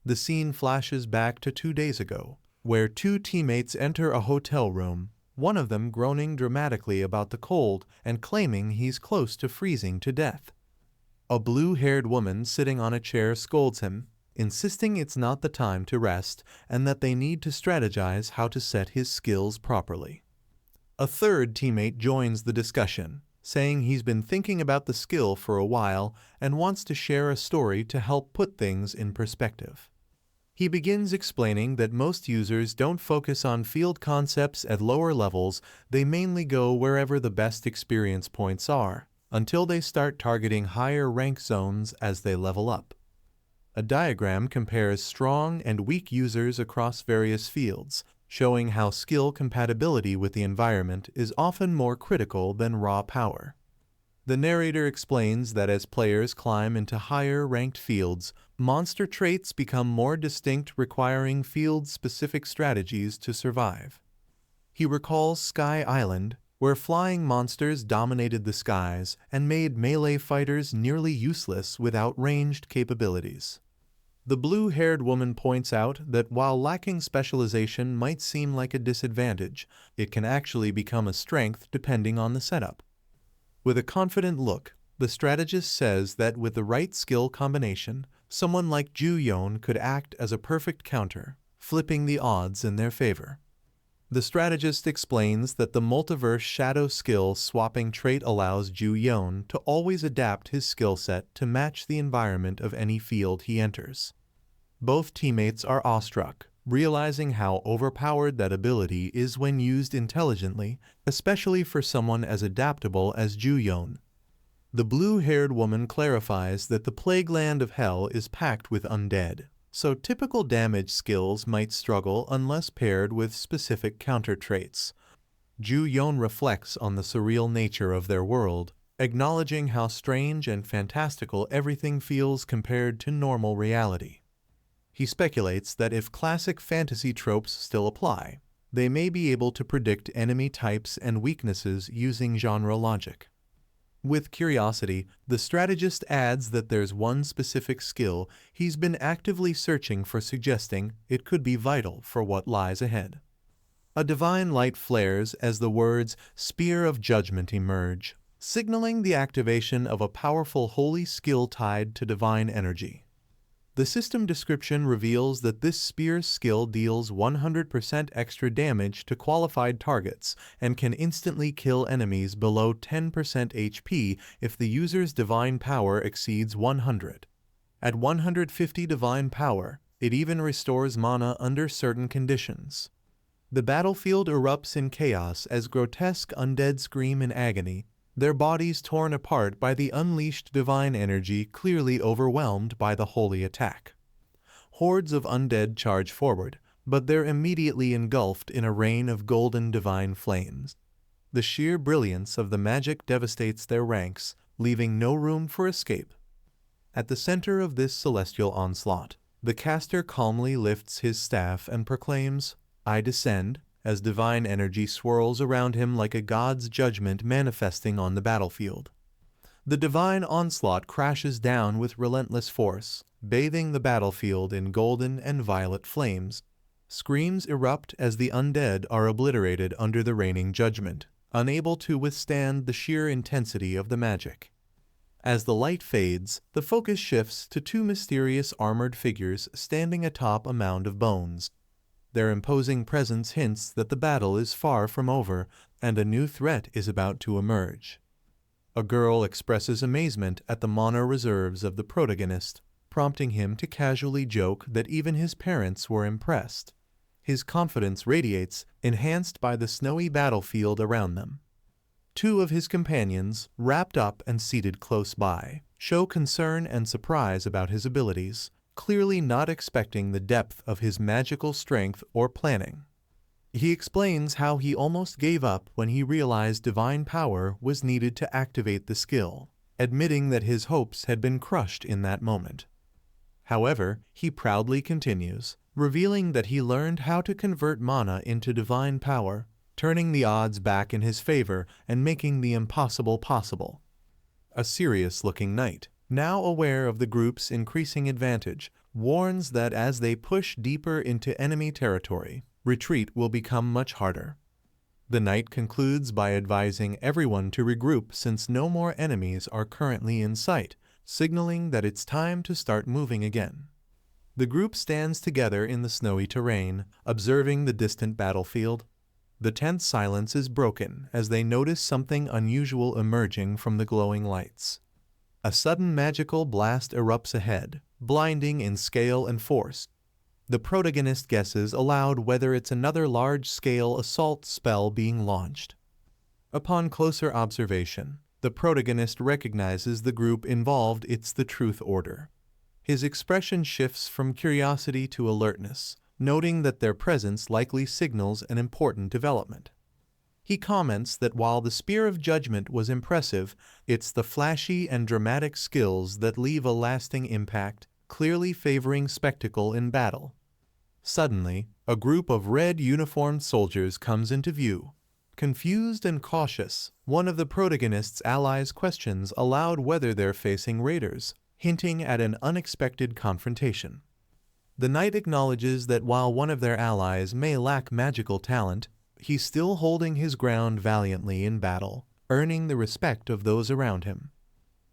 The scene flashes back to 2 days ago, where two teammates enter a hotel room, one of them groaning dramatically about the cold and claiming he's close to freezing to death. A blue-haired woman sitting on a chair scolds him, insisting it's not the time to rest and that they need to strategize how to set his skills properly. A third teammate joins the discussion, saying he's been thinking about the skill for a while and wants to share a story to help put things in perspective. He begins explaining that most users don't focus on field concepts at lower levels, they mainly go wherever the best experience points are, until they start targeting higher rank zones as they level up. A diagram compares strong and weak users across various fields, showing how skill compatibility with the environment is often more critical than raw power. The narrator explains that as players climb into higher-ranked fields, monster traits become more distinct, requiring field-specific strategies to survive. He recalls Sky Island, where flying monsters dominated the skies and made melee fighters nearly useless without ranged capabilities. The blue-haired woman points out that while lacking specialization might seem like a disadvantage, it can actually become a strength depending on the setup. With a confident look, the strategist says that with the right skill combination, someone like Ju-yeon could act as a perfect counter, flipping the odds in their favor. The strategist explains that the multiverse shadow skill swapping trait allows Ju-yeon to always adapt his skill set to match the environment of any field he enters. Both teammates are awestruck, realizing how overpowered that ability is when used intelligently, especially for someone as adaptable as Ju-yeon. The blue-haired woman clarifies that the plague land of hell is packed with undead, so typical damage skills might struggle unless paired with specific counter traits. Ju-yeon reflects on the surreal nature of their world, acknowledging how strange and fantastical everything feels compared to normal reality. He speculates that if classic fantasy tropes still apply, they may be able to predict enemy types and weaknesses using genre logic. With curiosity, the strategist adds that there's one specific skill he's been actively searching for, suggesting it could be vital for what lies ahead. A divine light flares as the words "Spear of Judgment" emerge, signaling the activation of a powerful holy skill tied to divine energy. The system description reveals that this spear's skill deals 100% extra damage to qualified targets and can instantly kill enemies below 10% HP if the user's divine power exceeds 100. At 150 divine power, it even restores mana under certain conditions. The battlefield erupts in chaos as grotesque undead scream in agony, their bodies torn apart by the unleashed divine energy, clearly overwhelmed by the holy attack. Hordes of undead charge forward, but they're immediately engulfed in a rain of golden divine flames. The sheer brilliance of the magic devastates their ranks, leaving no room for escape. At the center of this celestial onslaught, the caster calmly lifts his staff and proclaims, "I descend," as divine energy swirls around him like a god's judgment manifesting on the battlefield. The divine onslaught crashes down with relentless force, bathing the battlefield in golden and violet flames. Screams erupt as the undead are obliterated under the raining judgment, unable to withstand the sheer intensity of the magic. As the light fades, the focus shifts to two mysterious armored figures standing atop a mound of bones. Their imposing presence hints that the battle is far from over and a new threat is about to emerge. A girl expresses amazement at the mana reserves of the protagonist, prompting him to casually joke that even his parents were impressed. His confidence radiates, enhanced by the snowy battlefield around them. Two of his companions, wrapped up and seated close by, show concern and surprise about his abilities, clearly not expecting the depth of his magical strength or planning. He explains how he almost gave up when he realized divine power was needed to activate the skill, admitting that his hopes had been crushed in that moment. However, he proudly continues, revealing that he learned how to convert mana into divine power, turning the odds back in his favor and making the impossible possible. A serious-looking knight, now aware of the group's increasing advantage, warns that as they push deeper into enemy territory, retreat will become much harder. The knight concludes by advising everyone to regroup since no more enemies are currently in sight, signaling that it's time to start moving again. The group stands together in the snowy terrain, observing the distant battlefield. The tense silence is broken as they notice something unusual emerging from the glowing lights. A sudden magical blast erupts ahead, blinding in scale and force. The protagonist guesses aloud whether it's another large-scale assault spell being launched. Upon closer observation, the protagonist recognizes the group involved. It's the Truth Order. His expression shifts from curiosity to alertness, noting that their presence likely signals an important development. He comments that while the Spear of Judgment was impressive, it's the flashy and dramatic skills that leave a lasting impact, clearly favoring spectacle in battle. Suddenly, a group of red-uniformed soldiers comes into view. Confused and cautious, one of the protagonist's allies questions aloud whether they're facing raiders, hinting at an unexpected confrontation. The knight acknowledges that while one of their allies may lack magical talent, he's still holding his ground valiantly in battle, earning the respect of those around him.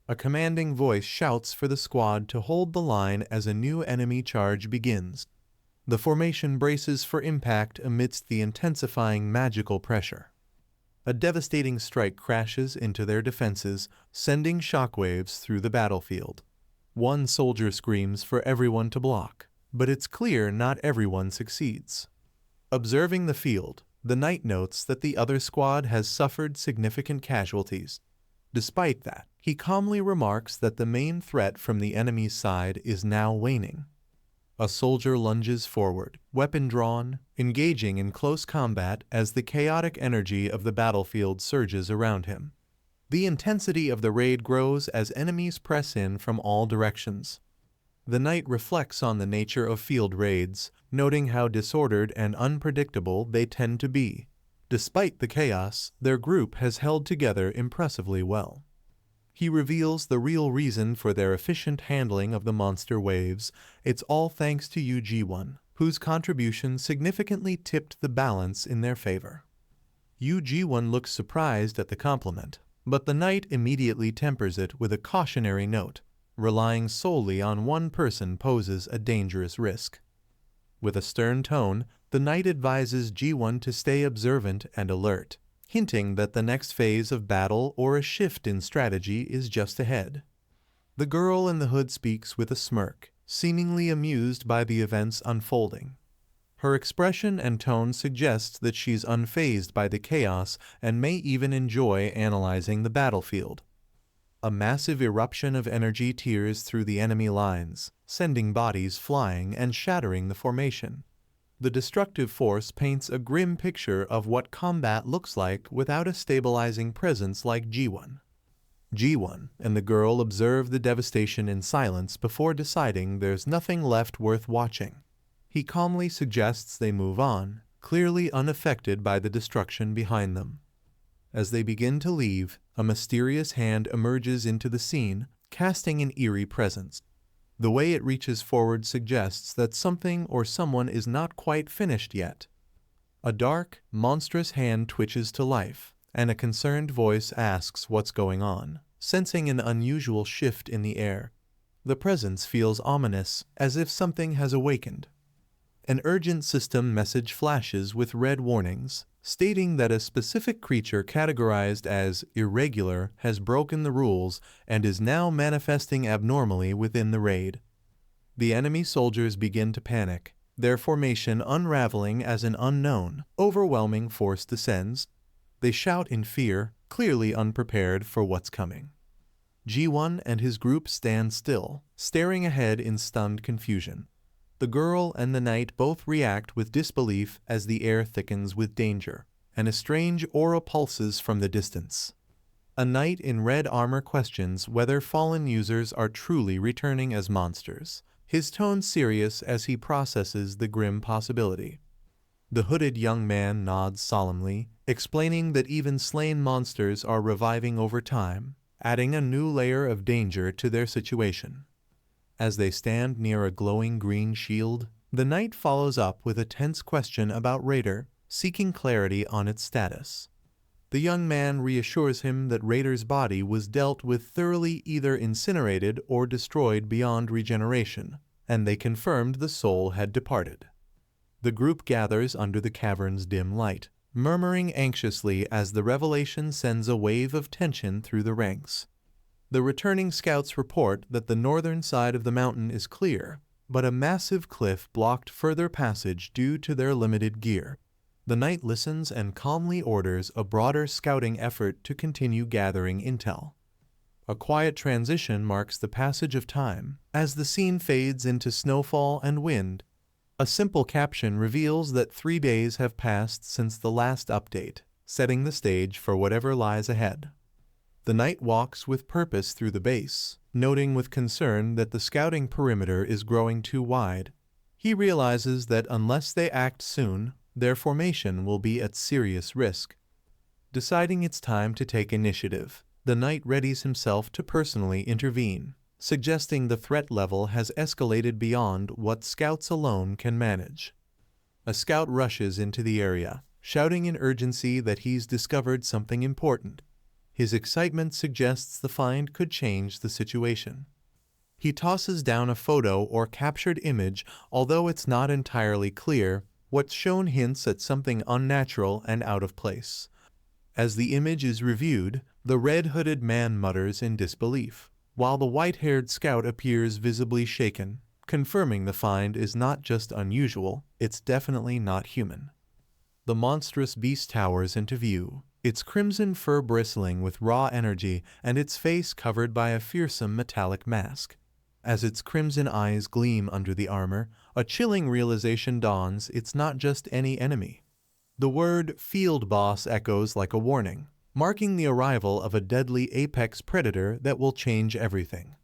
A commanding voice shouts for the squad to hold the line as a new enemy charge begins. The formation braces for impact amidst the intensifying magical pressure. A devastating strike crashes into their defenses, sending shockwaves through the battlefield. One soldier screams for everyone to block, but it's clear not everyone succeeds. Observing the field, the knight notes that the other squad has suffered significant casualties. Despite that, he calmly remarks that the main threat from the enemy's side is now waning. A soldier lunges forward, weapon drawn, engaging in close combat as the chaotic energy of the battlefield surges around him. The intensity of the raid grows as enemies press in from all directions. The knight reflects on the nature of field raids, noting how disordered and unpredictable they tend to be. Despite the chaos, their group has held together impressively well. He reveals the real reason for their efficient handling of the monster waves. It's all thanks to UG1, whose contribution significantly tipped the balance in their favor. UG1 looks surprised at the compliment, but the knight immediately tempers it with a cautionary note. Relying solely on one person poses a dangerous risk. With a stern tone, the knight advises G1 to stay observant and alert, hinting that the next phase of battle or a shift in strategy is just ahead. The girl in the hood speaks with a smirk, seemingly amused by the events unfolding. Her expression and tone suggests that she's unfazed by the chaos and may even enjoy analyzing the battlefield. A massive eruption of energy tears through the enemy lines, sending bodies flying and shattering the formation. The destructive force paints a grim picture of what combat looks like without a stabilizing presence like G1. G1 and the girl observe the devastation in silence before deciding there's nothing left worth watching. He calmly suggests they move on, clearly unaffected by the destruction behind them. As they begin to leave, a mysterious hand emerges into the scene, casting an eerie presence. The way it reaches forward suggests that something or someone is not quite finished yet. A dark, monstrous hand twitches to life, and a concerned voice asks what's going on, sensing an unusual shift in the air. The presence feels ominous, as if something has awakened. An urgent system message flashes with red warnings, stating that a specific creature categorized as irregular has broken the rules and is now manifesting abnormally within the raid. The enemy soldiers begin to panic, their formation unraveling as an unknown, overwhelming force descends. They shout in fear, clearly unprepared for what's coming. G1 and his group stand still, staring ahead in stunned confusion. The girl and the knight both react with disbelief as the air thickens with danger, and a strange aura pulses from the distance. A knight in red armor questions whether fallen users are truly returning as monsters, his tone serious as he processes the grim possibility. The hooded young man nods solemnly, explaining that even slain monsters are reviving over time, adding a new layer of danger to their situation. As they stand near a glowing green shield, the knight follows up with a tense question about Raider, seeking clarity on its status. The young man reassures him that Raider's body was dealt with thoroughly, either incinerated or destroyed beyond regeneration, and they confirmed the soul had departed. The group gathers under the cavern's dim light, murmuring anxiously as the revelation sends a wave of tension through the ranks. The returning scouts report that the northern side of the mountain is clear, but a massive cliff blocked further passage due to their limited gear. The knight listens and calmly orders a broader scouting effort to continue gathering intel. A quiet transition marks the passage of time, as the scene fades into snowfall and wind. A simple caption reveals that 3 days have passed since the last update, setting the stage for whatever lies ahead. The knight walks with purpose through the base, noting with concern that the scouting perimeter is growing too wide. He realizes that unless they act soon, their formation will be at serious risk. Deciding it's time to take initiative, the knight readies himself to personally intervene, suggesting the threat level has escalated beyond what scouts alone can manage. A scout rushes into the area, shouting in urgency that he's discovered something important. His excitement suggests the find could change the situation. He tosses down a photo or captured image, although it's not entirely clear. What's shown hints at something unnatural and out of place. As the image is reviewed, the red-hooded man mutters in disbelief, while the white-haired scout appears visibly shaken, confirming the find is not just unusual, it's definitely not human. The monstrous beast towers into view, its crimson fur bristling with raw energy and its face covered by a fearsome metallic mask. As its crimson eyes gleam under the armor, a chilling realization dawns: it's not just any enemy. The word field boss echoes like a warning, marking the arrival of a deadly apex predator that will change everything.